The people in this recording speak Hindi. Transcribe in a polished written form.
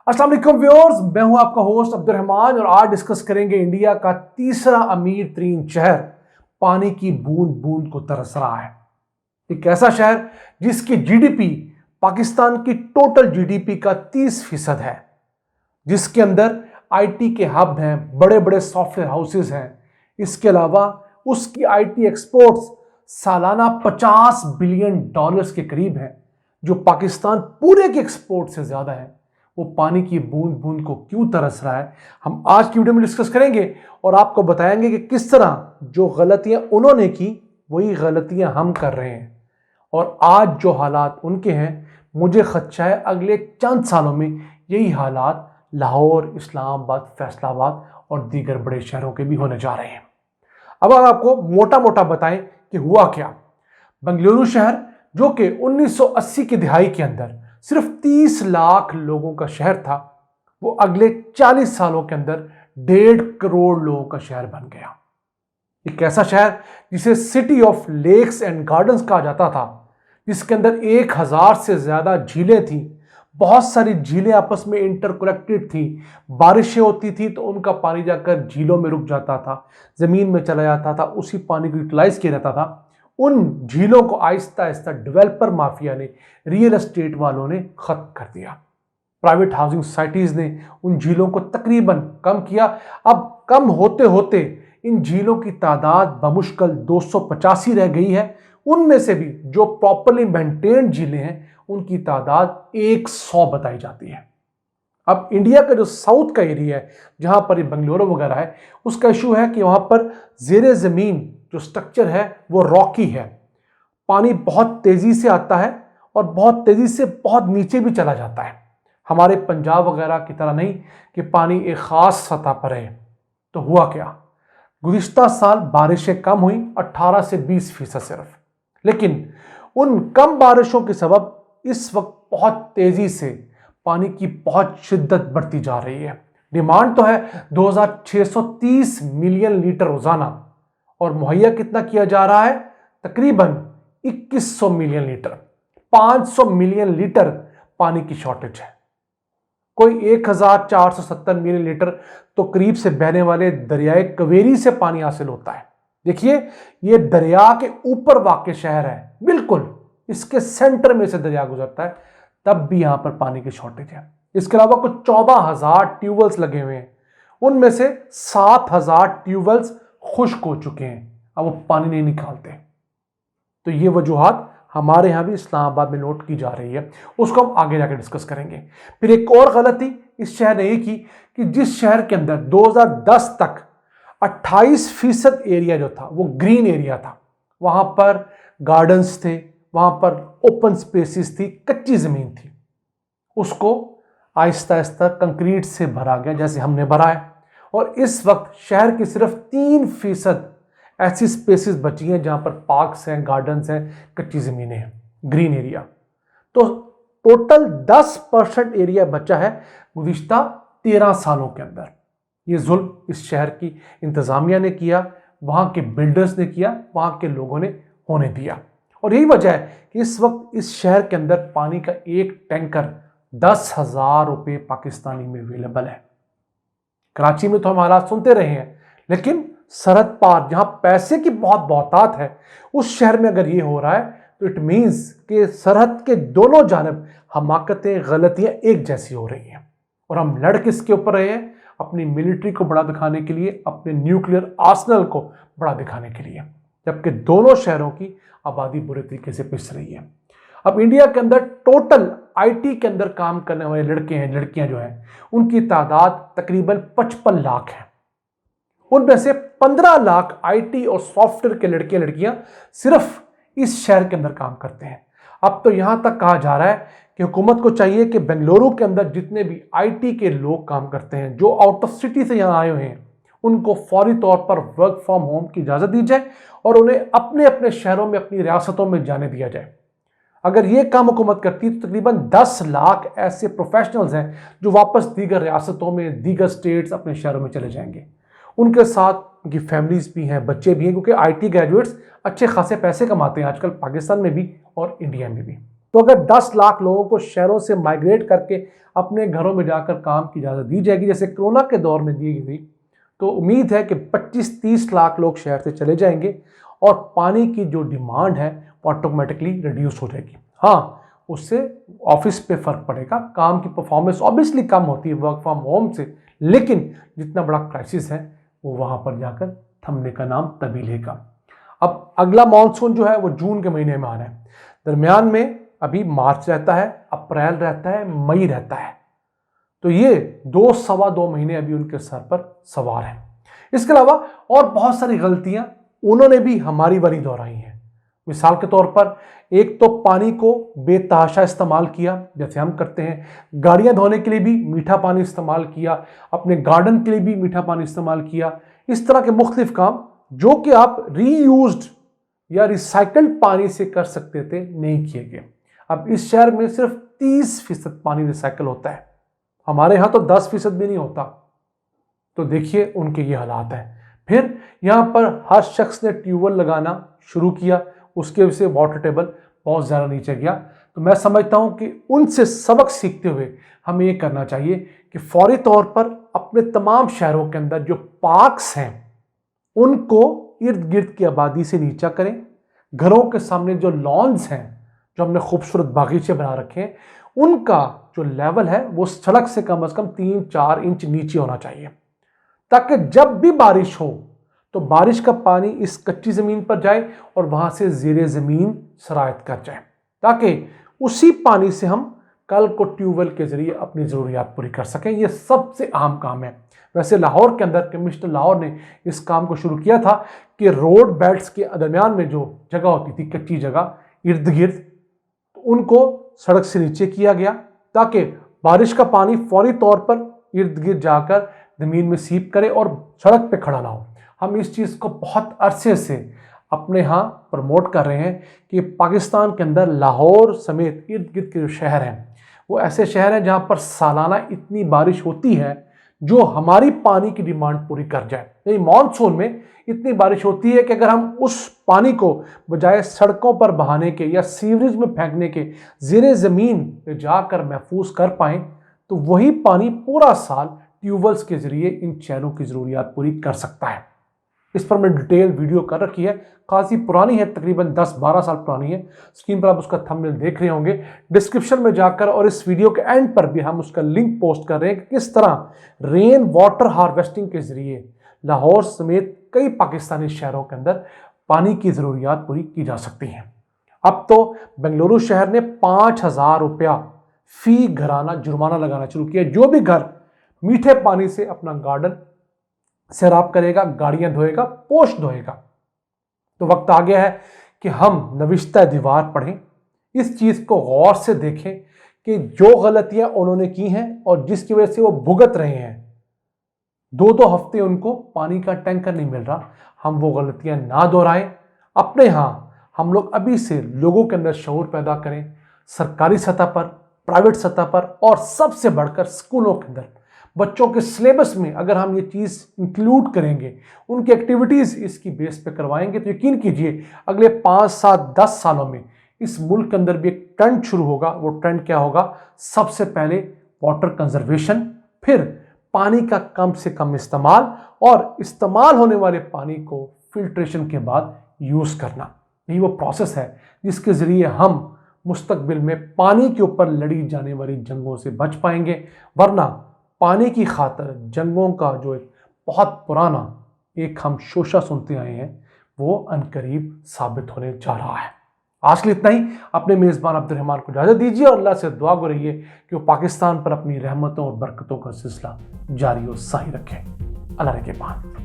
अस्सलाम वालेकुम व्यूअर्स, मैं हूं आपका होस्ट अब्दुर्रहमान और आज डिस्कस करेंगे इंडिया का तीसरा अमीर तरीन शहर पानी की बूंद बूंद को तरस रहा है। एक ऐसा शहर जिसकी जीडीपी पाकिस्तान की टोटल जीडीपी का 30% है, जिसके अंदर आईटी के हब हैं, बड़े बड़े सॉफ्टवेयर हाउसेस हैं। इसके अलावा उसकी आईटी एक्सपोर्ट्स सालाना $50 बिलियन के करीब हैं, जो पाकिस्तान पूरे के एक्सपोर्ट से ज्यादा है। वो पानी की बूंद बूंद को क्यों तरस रहा है, हम आज की वीडियो में डिस्कस करेंगे और आपको बताएंगे कि किस तरह जो गलतियां उन्होंने की वही गलतियां हम कर रहे हैं और आज जो हालात उनके हैं, मुझे खदशा है अगले चंद सालों में यही हालात लाहौर, इस्लामाबाद, फैसलाबाद और दीगर बड़े शहरों के भी होने जा रहे हैं। अब आपको मोटा मोटा बताएं कि हुआ क्या। बेंगलुरु शहर, जो कि 1980 की दिहाई के अंदर सिर्फ 30 लाख लोगों का शहर था, वो अगले 40 सालों के अंदर 1.5 करोड़ लोगों का शहर बन गया। एक ऐसा शहर जिसे city of lakes and gardens कहा जाता था, जिसके अंदर 1000 से ज्यादा झीलें थी। बहुत सारी झीलें आपस में इंटरकनेक्टेड थी। बारिशें होती थी तो उनका पानी जाकर झीलों में रुक जाता था, जमीन में चला जाता था, उसी पानी को यूटिलाइज किया जाता था। उन झीलों को आहिस्ता आहिस्ता डेवलपर माफिया ने, रियल एस्टेट वालों ने खत्म कर दिया। प्राइवेट हाउसिंग सोसाइटीज ने उन झीलों को तकरीबन कम किया। अब कम होते होते इन झीलों की तादाद बमुश्किल 285 रह गई है। उनमें से भी जो प्रॉपरली मेंटेन्ड झीलें हैं उनकी तादाद 100 बताई जाती है। अब इंडिया का जो साउथ का एरिया है, जहां पर बेंगलुरु वगैरह है, उसका इशू है कि वहां पर जेरे जमीन जो स्ट्रक्चर है वो रॉकी है। पानी बहुत तेजी से आता है और बहुत तेजी से बहुत नीचे भी चला जाता है। हमारे पंजाब वगैरह की तरह नहीं कि पानी एक खास सतह पर है। तो हुआ क्या, गुज़िश्ता साल बारिशें कम हुई 18 से 20% सिर्फ, लेकिन उन कम बारिशों के सबब इस वक्त बहुत तेजी से पानी की बहुत शिद्दत बढ़ती जा रही है। डिमांड तो है 2630 मिलियन लीटर रोजाना और मुहैया कितना किया जा रहा है, तकरीबन 2100 मिलियन लीटर। 500 मिलियन लीटर पानी की शॉर्टेज है। कोई 1470 मिलियन लीटर तो करीब से बहने वाले दरियाए कवेरी से पानी हासिल होता है। देखिए, ये दरिया के ऊपर वाक़ शहर है, बिल्कुल इसके सेंटर में से दरिया गुजरता है, तब भी यहां पर पानी की शॉर्टेज है। इसके अलावा कुछ 14,000 ट्यूबवेल्स लगे हुए हैं, उनमें से 7,000 ट्यूबवेल्स खुश्क हो चुके हैं, अब वो पानी नहीं निकालते। तो ये वजूहात हमारे यहाँ भी इस्लामाबाद में नोट की जा रही है, उसको हम आगे जाकर डिस्कस करेंगे। फिर एक और गलती इस शहर ने ये की कि जिस शहर के अंदर 2010 तक 28% एरिया जो था वो ग्रीन एरिया था, वहां पर गार्डन्स थे, वहां पर ओपन स्पेसिस थी, कच्ची जमीन थी, उसको आहिस्ता आहिस्ता कंक्रीट से भरा गया, जैसे हमने भरा है। और इस वक्त शहर की सिर्फ 3% ऐसी स्पेसिस बची हैं जहां पर पार्क्स हैं, गार्डन्स हैं, कच्ची जमीनें हैं, ग्रीन एरिया। तो टोटल 10% एरिया बचा है गुज़िश्ता 13 सालों के अंदर। ये जुल्म इस शहर की इंतजामिया ने किया, वहां के बिल्डर्स ने किया, वहां के लोगों ने होने दिया। और यही वजह है कि इस वक्त इस शहर के अंदर पानी का एक टैंकर 10,000 रुपये पाकिस्तानी में अवेलेबल है। कराची में तो हम हालात सुनते रहे हैं, लेकिन सरहद पार जहां पैसे की बहुत बहुतात है, उस शहर में अगर ये हो रहा है तो इट मीन्स कि सरहद के दोनों जानब हमाकतें, गलतियां एक जैसी हो रही हैं। और हम लड़ किसके ऊपर रहे हैं? अपनी मिलिट्री को बड़ा दिखाने के लिए, अपने न्यूक्लियर आर्सेनल को बड़ा दिखाने के लिए, जबकि दोनों शहरों की आबादी बुरे तरीके से पिस रही है। अब इंडिया के अंदर टोटल आईटी के अंदर काम करने वाले लड़के हैं, लड़कियां जो हैं, उनकी तादाद तकरीबन 55 लाख है। उनमें से 15 लाख आईटी और सॉफ्टवेयर के लड़के लड़कियां सिर्फ इस शहर के अंदर काम करते हैं। अब तो यहां तक कहा जा रहा है कि हुकूमत को चाहिए कि बेंगलुरु के अंदर जितने भी आईटी के लोग काम करते हैं, जो आउट ऑफ सिटी से यहां आए हुए हैं, उनको फौरी तौर पर वर्क फ्रॉम होम की इजाजत दी जाए और उन्हें अपने अपने शहरों में, अपनी रियासतों में जाने दिया जाए। अगर ये काम हुकूमत करती है तो तकरीबन 10 लाख ऐसे प्रोफेशनल्स हैं जो वापस दीगर रियासतों में, दीगर स्टेट्स, अपने शहरों में चले जाएंगे। उनके साथ उनकी फैमिलीज भी हैं, बच्चे भी हैं, क्योंकि आईटी ग्रेजुएट्स अच्छे खासे पैसे कमाते हैं आजकल पाकिस्तान में भी और इंडिया में भी। तो अगर 10 लाख लोगों को शहरों से माइग्रेट करके अपने घरों में जाकर काम की इजाज़त दी जाएगी, जैसे कोरोना के दौर में दी गई, तो उम्मीद है कि 25-30 लाख लोग शहर से चले जाएंगे और पानी की जो डिमांड है वो ऑटोमेटिकली रिड्यूस हो जाएगी। हाँ, उससे ऑफिस पे फर्क पड़ेगा, काम की परफॉर्मेंस ऑब्वियसली कम होती है वर्क फ्रॉम होम से, लेकिन जितना बड़ा क्राइसिस है वो वहाँ पर जाकर थमने का नाम तभी लेगा। अब अगला मानसून जो है वो जून के महीने में आ रहा है। दरमियान में अभी मार्च रहता है, अप्रैल रहता है, मई रहता है, तो ये 2-2.25 महीने अभी उनके सर पर सवार है। इसके अलावा और बहुत सारी गलतियां उन्होंने भी हमारी बारी दोहराई हैं। मिसाल के तौर पर एक तो पानी को बेतहाशा इस्तेमाल किया, जैसे हम करते हैं। गाड़ियां धोने के लिए भी मीठा पानी इस्तेमाल किया, अपने गार्डन के लिए भी मीठा पानी इस्तेमाल किया। इस तरह के मुख्तलिफ काम जो कि आप रीयूज्ड या रिसाइकल्ड पानी से कर सकते थे, नहीं किए गए। अब इस शहर में सिर्फ 30% पानी रिसाइकल होता है, हमारे यहाँ तो 10% भी नहीं होता। तो देखिए उनके ये हालात हैं। फिर यहाँ पर हर शख्स ने ट्यूबवेल लगाना शुरू किया, उसके वजह से वाटर टेबल बहुत ज़्यादा नीचे गया। तो मैं समझता हूँ कि उनसे सबक सीखते हुए हमें ये करना चाहिए कि फौरी तौर पर अपने तमाम शहरों के अंदर जो पार्क्स हैं उनको इर्द गिर्द की आबादी से नीचा करें। घरों के सामने जो लॉन्स हैं, जो हमने खूबसूरत बागीचे बना रखे हैं, उनका जो लेवल है वो सड़क से कम 3-4 इंच नीचे होना चाहिए, ताकि जब भी बारिश हो तो बारिश का पानी इस कच्ची ज़मीन पर जाए और वहाँ से ज़ेरे ज़मीन सरायत कर जाए, ताकि उसी पानी से हम कल को ट्यूबवेल के ज़रिए अपनी ज़रूरियात पूरी कर सकें। ये सबसे अहम काम है। वैसे लाहौर के अंदर कमिश्नर लाहौर ने इस काम को शुरू किया था कि रोड बेल्ट्स के दरमियान में जो जगह होती थी, कच्ची जगह इर्द गिर्द, उनको सड़क से नीचे किया गया, ताकि बारिश का पानी फौरी तौर पर इर्द गिर्द जाकर ज़मीन में सीप करे और सड़क पे खड़ा ना हो। हम इस चीज़ को बहुत अरसे से अपने यहाँ प्रमोट कर रहे हैं कि पाकिस्तान के अंदर लाहौर समेत इर्द गिर्द के जो शहर हैं वो ऐसे शहर हैं जहाँ पर सालाना इतनी बारिश होती है जो हमारी पानी की डिमांड पूरी कर जाए। यानी मानसून में इतनी बारिश होती है कि अगर हम उस पानी को बजाय सड़कों पर बहाने के या सीवरेज में फेंकने के ज़ेरे ज़मीन पे जाकर महफूज कर पाएँ, तो वही पानी पूरा साल ट्यूबवेल्स के ज़रिए इन शहरों की ज़रूरियात पूरी कर सकता है। इस पर मैंने डिटेल वीडियो कर रखी है, खासी पुरानी है, तकरीबन 10-12 साल पुरानी है। स्क्रीन पर आप उसका थंबनेल देख रहे होंगे। डिस्क्रिप्शन में जाकर और इस वीडियो के एंड पर भी हम उसका लिंक पोस्ट कर रहे हैं कि किस तरह रेन वाटर हार्वेस्टिंग के ज़रिए लाहौर समेत कई पाकिस्तानी शहरों के अंदर पानी की ज़रूरियात पूरी की जा सकती हैं। अब तो बेंगलुरु शहर ने 5,000 रुपया फी घराना जुर्माना लगाना शुरू किया, जो भी घर मीठे पानी से अपना गार्डन सैराब करेगा, गाड़ियां धोएगा, पोस्ट धोएगा। तो वक्त आ गया है कि हम नविश्ता दीवार पढ़ें, इस चीज़ को गौर से देखें कि जो गलतियां उन्होंने की हैं और जिसकी वजह से वो भुगत रहे हैं, 2-2 हफ्ते उनको पानी का टैंकर नहीं मिल रहा, हम वो गलतियां ना दोहराएं। अपने यहाँ हम लोग अभी से लोगों के अंदर शऊर पैदा करें, सरकारी सतह पर, प्राइवेट सतह पर, और सबसे बढ़कर स्कूलों के अंदर बच्चों के सिलेबस में अगर हम ये चीज़ इंक्लूड करेंगे, उनकी एक्टिविटीज़ इसकी बेस पे करवाएंगे, तो यकीन कीजिए अगले 5, 7, 10 सालों में इस मुल्क के अंदर भी एक ट्रेंड शुरू होगा। वो ट्रेंड क्या होगा? सबसे पहले वाटर कंजर्वेशन, फिर पानी का कम से कम इस्तेमाल, और इस्तेमाल होने वाले पानी को फिल्ट्रेशन के बाद यूज़ करना। यही वो प्रोसेस है जिसके ज़रिए हम मुस्तकबिल में पानी के ऊपर लड़ी जाने वाली जंगों से बच पाएंगे। वरना पानी की खातर जंगों का जो एक बहुत पुराना एक हम शोशा सुनते आए हैं, वो अनकरीब साबित होने जा रहा है। आज के लिए इतना ही। अपने मेज़बान अब्दुर्रहमान को इजाज़त दीजिए और अल्लाह से दुआ गो रहिए कि वो पाकिस्तान पर अपनी रहमतों और बरकतों का सिलसिला जारी और सही रखें। अल्लाह के पान।